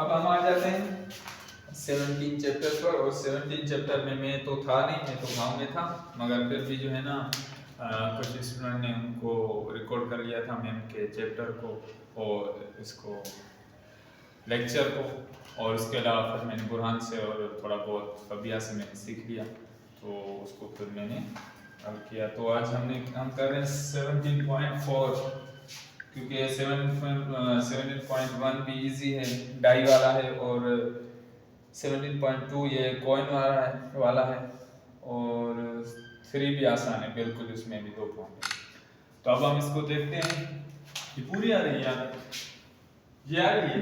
अब हम आ जाते हैं 17 चैप्टर पर। और 17 चैप्टर में मैं तो था नहीं, मैं तो गाँव में था, मगर फिर भी जो है ना कुछ स्टूडेंट ने उनको रिकॉर्ड कर लिया था मैम के चैप्टर को और इसको लेक्चर को, और उसके अलावा फिर मैंने बुरहान से और थोड़ा बहुत फबिया से मैंने सीख लिया, तो उसको फिर मैंने हल किया। तो आज हम कर रहे हैं 17.4, क्योंकि 17.1 भी इजी है, डाई वाला है, और 17.2 ये कॉइन वाला है, और 3 भी आसान है बिल्कुल, इसमें भी 2 पॉइंट है। तो अब हम इसको देखते हैं। ये पूरी आ रही है यार, ये आ रही है,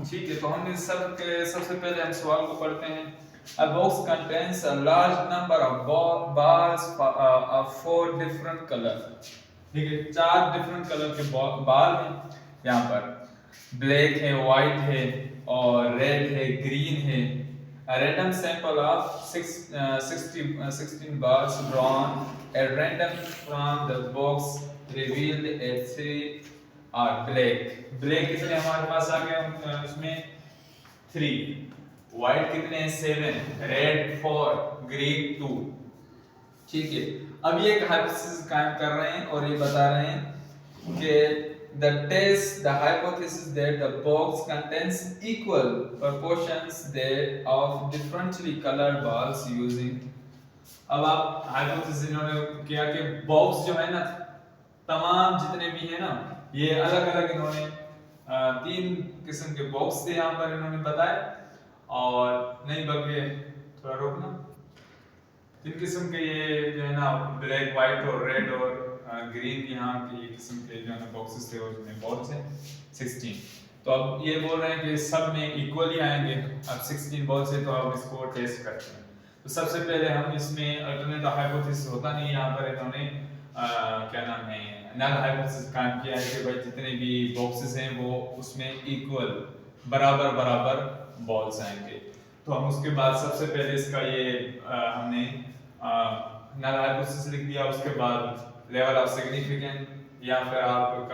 ठीक है। तो हम इस सब के सबसे पहले हम सवाल को पढ़ते हैं। A box contains a large number of balls of 4 different colors। ठीक है, 4 डिफरेंट कलर के बाल हैं यहाँ पर। ब्लैक है, व्हाइट है, और रेड है, ग्रीन है। A random sample of 16 balls drawn at random from the box revealed at 3 are black। Black कितने हमारे पास आ गए इसमें 3, व्हाइट कितने हैं 7, रेड 4, ग्रीन 2। ठीक है, अब ये एक हाइपोथेसिस कायम कर रहे हैं और ये बता रहे हैं कि the hypothesis that the box contains equal proportions of differently colored balls using। अब आप हाइपोथेसिस इन्होंने किया कि बॉक्स जो है ना, तमाम जितने भी है ना, ये अलग अलग इन्होंने 3 किस्म के बॉक्स थे यहाँ पर इन्होंने बताए, और नहीं बल्कि थोड़ा रोकना, 3 किस्म के ये जो है ना ब्लैक, व्हाइट और रेड और ग्रीन यहाँ के किस्म के जो है ना बॉक्सेस थे, और उसमें बॉल्स हैं 16। तो अब ये बोल रहे हैं कि सब में इक्वली आएंगे। अब 16 बॉल्स है तो अब इसको टेस्ट करते हैं। तो सबसे पहले हम इसमें अल्टरनेट हाइपोथेसिस होता नहीं, यहाँ पर इन्होंने क्या नाम है नल हाइपोथेसिस कायम किया है कि भाई जितने भी बॉक्सेस हैं वो उसमें इक्वल बराबर बराबर बॉल्स आएंगे। तो हम उसके बाद सबसे पहले इसका ये हमने नल हाइपोथेसिस लिख दिया, उसके बाद लेवल ऑफ सिग्निफिकेंस या फिर आप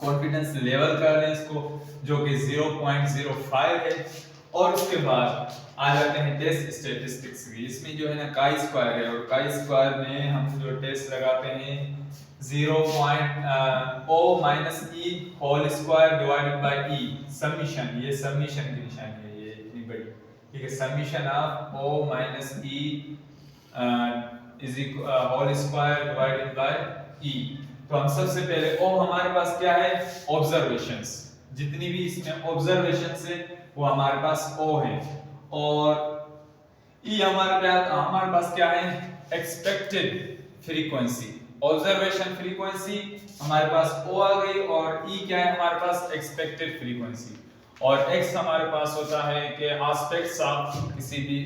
कॉन्फिडेंस लेवल कर लें इसको, जो कि 0.05 है, और उसके बाद आ जाते हैं टेस्ट स्टैटिस्टिक्स की। इसमें जो है ना काई स्क्वायर है, और काई स्क्वायर में हम जो टेस्ट लगाते हैं 0.o minus E whole square divided by E summation. ये समीशन की निशानी है, ये इतनी बड़ी, ठीक है। Summation of o minus E is whole square divided by E. तो हम सबसे पहले o हमारे पास क्या है, ऑब्जर्वेशंस, जितनी भी इसमें ऑब्जर्वेशंस है वो हमारे पास o है, और e हमारे पास क्या है, एक्सपेक्टेड फ्रीक्वेंसी। ऑब्जर्वेशन फ्रीक्वेंसी हमारे पास o आ गई, और e क्या है हमारे पास, एक्सपेक्टेड फ्रीक्वेंसी। और x हमारे पास होता है कि एस्पेक्ट्स ऑफ किसी भी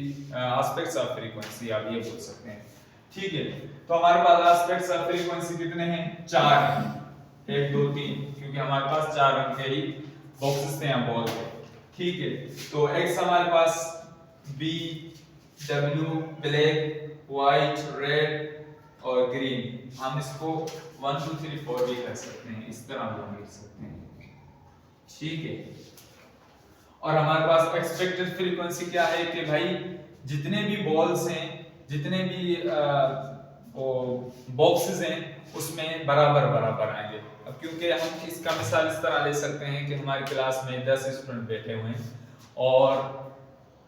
एस्पेक्ट्स ऑफ फ्रीक्वेंसी, आप ये बोल सकते हैं, ठीक है। तो हमारे पास एस्पेक्ट्स ऑफ फ्रीक्वेंसी कितने हैं, 4 हैं, 1 2 3, क्योंकि हमारे पास 4 रंग के ही बॉक्सेस थे यहाँ बॉल के, ठीक है। तो x हमारे पास b w black, white, red और ग्रीन। हम इसको 1 2 3 4 भी कर सकते हैं, इस तरह हम लिख सकते हैं, ठीक है। और हमारे पास एक्सपेक्टेड फ्रीक्वेंसी क्या है कि भाई जितने भी बॉल्स हैं, जितने भी बॉक्सेस हैं, उसमें बराबर बराबर आएंगे। अब क्योंकि हम इसका मिसाल इस तरह ले सकते हैं कि हमारी क्लास में 10 स्टूडेंट बैठे हुए हैं और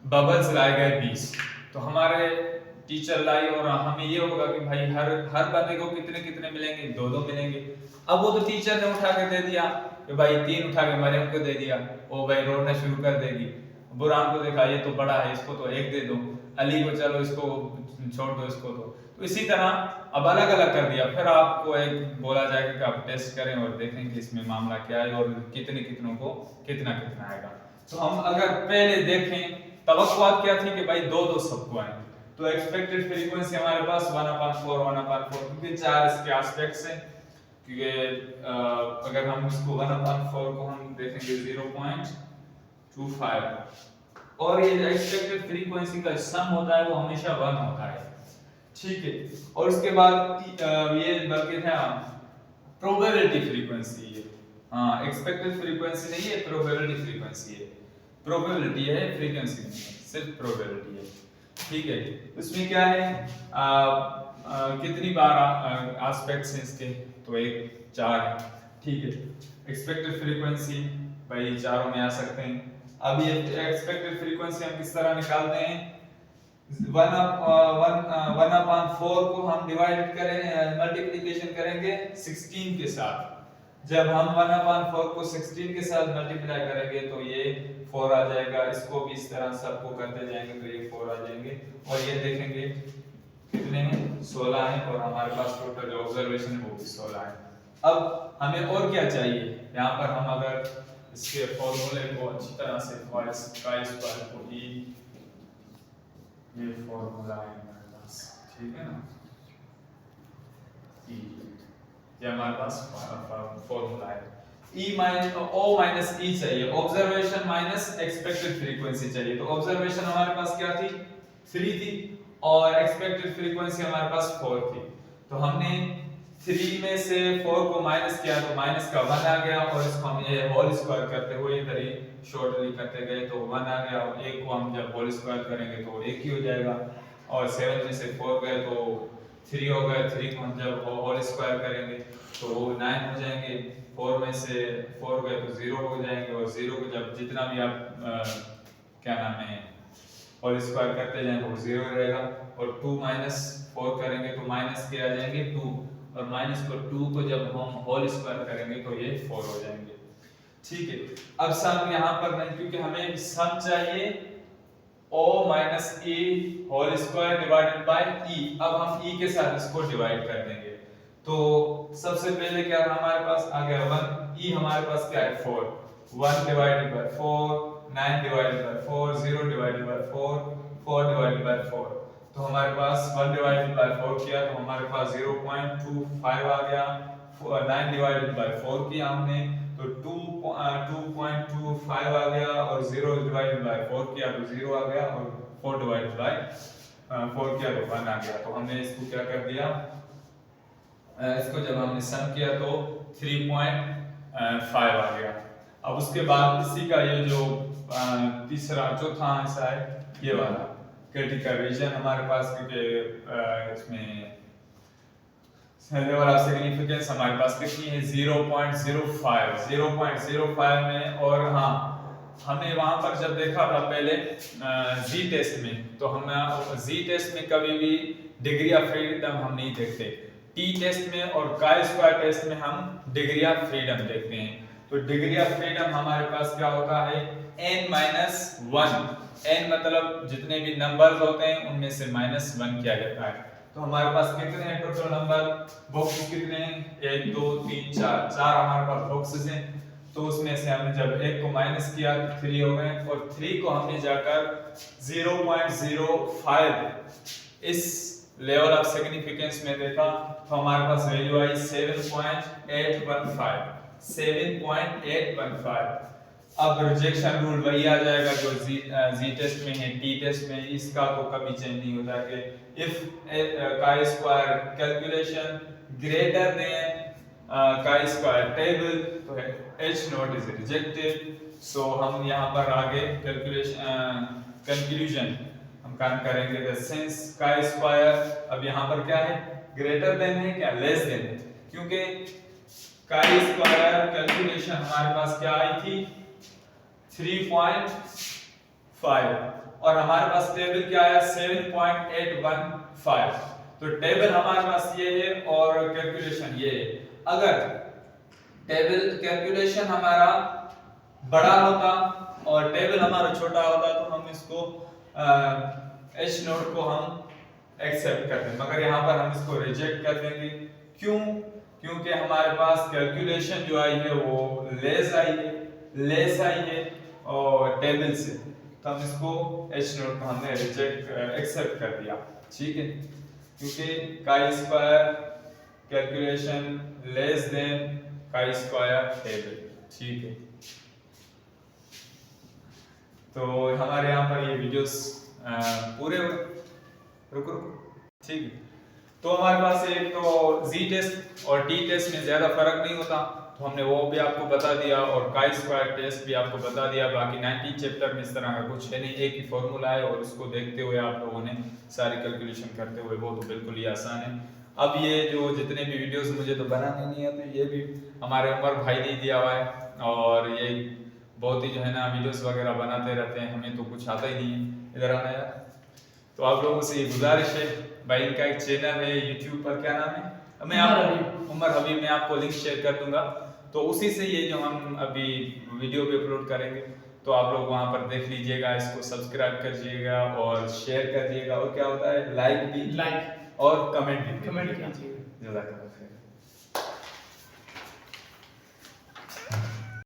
बबल्स लाए गए 20, तो हमारे टीचर लाई और हमें ये होगा कि भाई हर बंदे को कितने कितने मिलेंगे, 2 2 मिलेंगे। अब वो तो टीचर ने उठा के दे दिया कि भाई 3 उठा के मरियम को दे दिया, वो भाई रोना शुरू कर देगी। बुरहान को देखा ये तो बड़ा है, इसको तो 1 दे दो, अली को चलो इसको छोड़ दो, इसको तो इसी तरह अब अलग अलग कर दिया। फिर आपको एक बोला जाएगा कि आप टेस्ट करें और देखें कि इसमें मामला क्या है और कितने कितनों को कितना कितना आएगा। तो हम अगर पहले देखें तवक्कुआत क्या थी कि भाई 2 2 सबको आए, तो एक्सपेक्टेड फ्रीक्वेंसी हमारे पास 1/4 1/4, क्योंकि 4 इसके एस्पेक्ट्स हैं, क्योंकि अगर हम इसको 1/4 को हम देखेंगे 0.25, और ये एक्सपेक्टेड फ्रीक्वेंसी का सम होता है वो हमेशा 1 होता है, ठीक है। और उसके बाद ये बल्कि था प्रोबेबिलिटी फ्रीक्वेंसी, हाँ, एक्सपेक्टेड फ्रीक्वेंसी नहीं है, प्रोबेबिलिटी फ्रीक्वेंसी है। प्रोबेबिलिटी है, फ्रीक्वेंसी नहीं है, सिर्फ प्रोबेबिलिटी है। ठीक है, उसमें क्या है, कितनी बार एस्पेक्ट्स हैं इसके, तो एक 4 है। ठीक है, एक्सपेक्टेड फ्रीक्वेंसी भाई चारों में आ सकते हैं। अब ये एक्सपेक्टेड फ्रीक्वेंसी हम किस तरह निकालते हैं, 1/4 को हम डिवाइड करें, मल्टीप्लिकेशन करेंगे 16 के साथ। जब हम 1/4 को 16 के साथ मल्टीप्लाई करेंगे तो ये 4 आ जाएगा। इसको भी इस तरह सबको करते जाएंगे तो ये 4 आ जाएंगे। और ये देखेंगे कितने हैं, 16 है, और हमारे पास टोटल जो ऑब्जर्वेशन है वो भी 16 है। अब हमें और क्या चाहिए, यहाँ पर हम अगर इसके फॉर्मूले को अच्छी तरह से chi² को e, ये फॉर्मूला है हमारे पास, ठीक है ना, e, ये हमारे पास फॉर्मूला है। E minus O minus E चाहिए, ऑब्जर्वेशन माइनस एक्सपेक्टेड फ्रीक्वेंसी चाहिए। तो ऑब्जर्वेशन हमारे पास क्या थी, 3 थी, और एक्सपेक्टेड फ्रीक्वेंसी हमारे पास 4 थी। तो हमने 3 में से 4 को माइनस किया तो माइनस का 1 आ गया, और इसको हम ये होल स्क्वायर करते हुए इधर ही शॉर्टली करते गए तो 1 आ गया, और 1 को हम जब होल स्क्वायर करेंगे तो 1 ही हो जाएगा। और 7 में से 4 गए तो 3 हो गए, 3 को हम जब होल स्क्वायर करेंगे तो 9 हो जाएंगे। 4 में से 4 गए तो 0 हो जाएंगे, और 0 को जब जितना भी आप क्या नाम है होल स्क्वायर करते जाएंगे तो 0 रहेगा। और 2 माइनस 4 करेंगे तो माइनस के आ जाएंगे 2, और माइनस को 2 को जब हम होल स्क्वायर करेंगे तो ये 4 हो जाएंगे। ठीक है, अब सम यहाँ पर नहीं, क्योंकि हमें सम चाहिए O minus E whole square divided by E। अब हम E के साथ इसको डिवाइड कर देंगे। तो सबसे पहले क्या हमारे पास आ गया 1, E हमारे पास क्या है 4, 1 divided by 4, 9 divided by 4, 0 divided by 4, 4 divided by 4। तो हमारे पास 1 डिवाइडेड बाय 4 किया तो हमारे पास 0.25 आ गया। 9 डिवाइडेड बाय 4 किया हमने तो 2.25 आ गया, और 0 डिवाइडेड बाय 4 किया तो 0 आ गया, और 4 डिवाइडेड बाय 4 किया तो 1 आ गया। तो हमने इसको क्या कर दिया, इसको जब हमने सम किया तो 3.5 आ गया। अब उसके बाद इसी का ये जो तीसरा चौथा हिस्सा है, ये वाला क्रिटिकल रीजन हमारे पास, क्योंकि इसमें लेवल ऑफ सिग्निफिकेंस हमारे पास कितनी है 0.05 में। और हाँ, हमने वहां पर जब देखा था पहले जी टेस्ट में, तो हम जी टेस्ट में कभी भी डिग्री ऑफ फ्रीडम हम नहीं देखते। टी टेस्ट में और chi² टेस्ट में हम डिग्री ऑफ फ्रीडम देखते हैं। तो डिग्री ऑफ फ्रीडम हमारे पास क्या होता है, n-1। n मतलब जितने भी नंबर्स होते हैं उनमें से -1 किया जाता है। तो हमारे पास कितने हैं टोटल नंबर, बॉक्सेस कितने हैं, 1 2 3 4 हमारे पास बॉक्सेस हैं। तो उसमें से हमने जब 1 को माइनस किया तो 3 हो गए, और 3 को हमने जाकर 0.05 इस लेवल ऑफ सिग्निफिकेंस में देखा तो हमारे पास वैल्यू आई 7.815। अब रिजेक्शन रूल वही आ जाएगा जो जी टेस्ट में है, टी टेस्ट में, इसका तो कभी चेंज नहीं होता कि if chi² calculation greater than chi² table तो H0 इज रिजेक्टेड। सो हम यहाँ पर आगे कंक्लूजन हम काम करेंगे द सिंस chi², अब यहाँ पर क्या है, ग्रेटर देन है क्या, लेस देन है, क्योंकि chi² कैलकुलेशन हमारे पास क्या आई थी 3.5, और हमारे पास टेबल क्या आया 7.815। तो टेबल हमारे पास ये है और कैलकुलेशन ये है। अगर टेबल कैलकुलेशन हमारा बड़ा होता और टेबल हमारा छोटा होता तो हम इसको H0 को हम एक्सेप्ट करते हैं, मगर यहाँ पर हम इसको रिजेक्ट कर देंगे। क्यों, क्योंकि हमारे पास कैलकुलेशन जो आई है वो लेस आई है और टेबल से, तो हम इसको H0 को हमने रिजेक्ट एक्सेप्ट कर दिया। ठीक है, क्योंकि chi² calculation less than chi² table. ठीक है, तो हमारे यहाँ पर ये वीडियोस पूरे रुको ठीक है। तो हमारे पास एक तो जी टेस्ट और टी टेस्ट में ज्यादा फर्क नहीं होता, तो हमने वो भी आपको बता दिया और काई स्क्वायर टेस्ट भी आपको बता दिया। बाकी 19 चैप्टर में इस तरह का कुछ है नहीं, एक ही फॉर्मूला है और उसको देखते हुए आप लोगों ने सारी कैलकुलेशन करते हुए वो तो बिल्कुल ही आसान है। अब ये जो जितने भी वीडियोस मुझे तो बनाने नहीं आते, ये भी हमारे उमर भाई ने दिया हुआ है और ये बहुत ही जो है ना वीडियोस वगैरह बनाते रहते हैं, हमें तो कुछ आता ही नहीं है। इधर आना यार। तो आप लोगों से गुजारिश है, भाई इनका एक चैनल है यूट्यूब पर, क्या नाम है, मैं आपको उमर हबीब में आपको लिंक शेयर कर दूंगा। तो उसी से ये जो हम अभी वीडियो भी अपलोड करेंगे तो आप लोग वहां पर देख लीजिएगा, इसको सब्सक्राइब करिएगा और शेयर करिएगा और क्या होता है लाइक भी, लाइक और कमेंट भी कीजिए। जज़ाकल्लाह।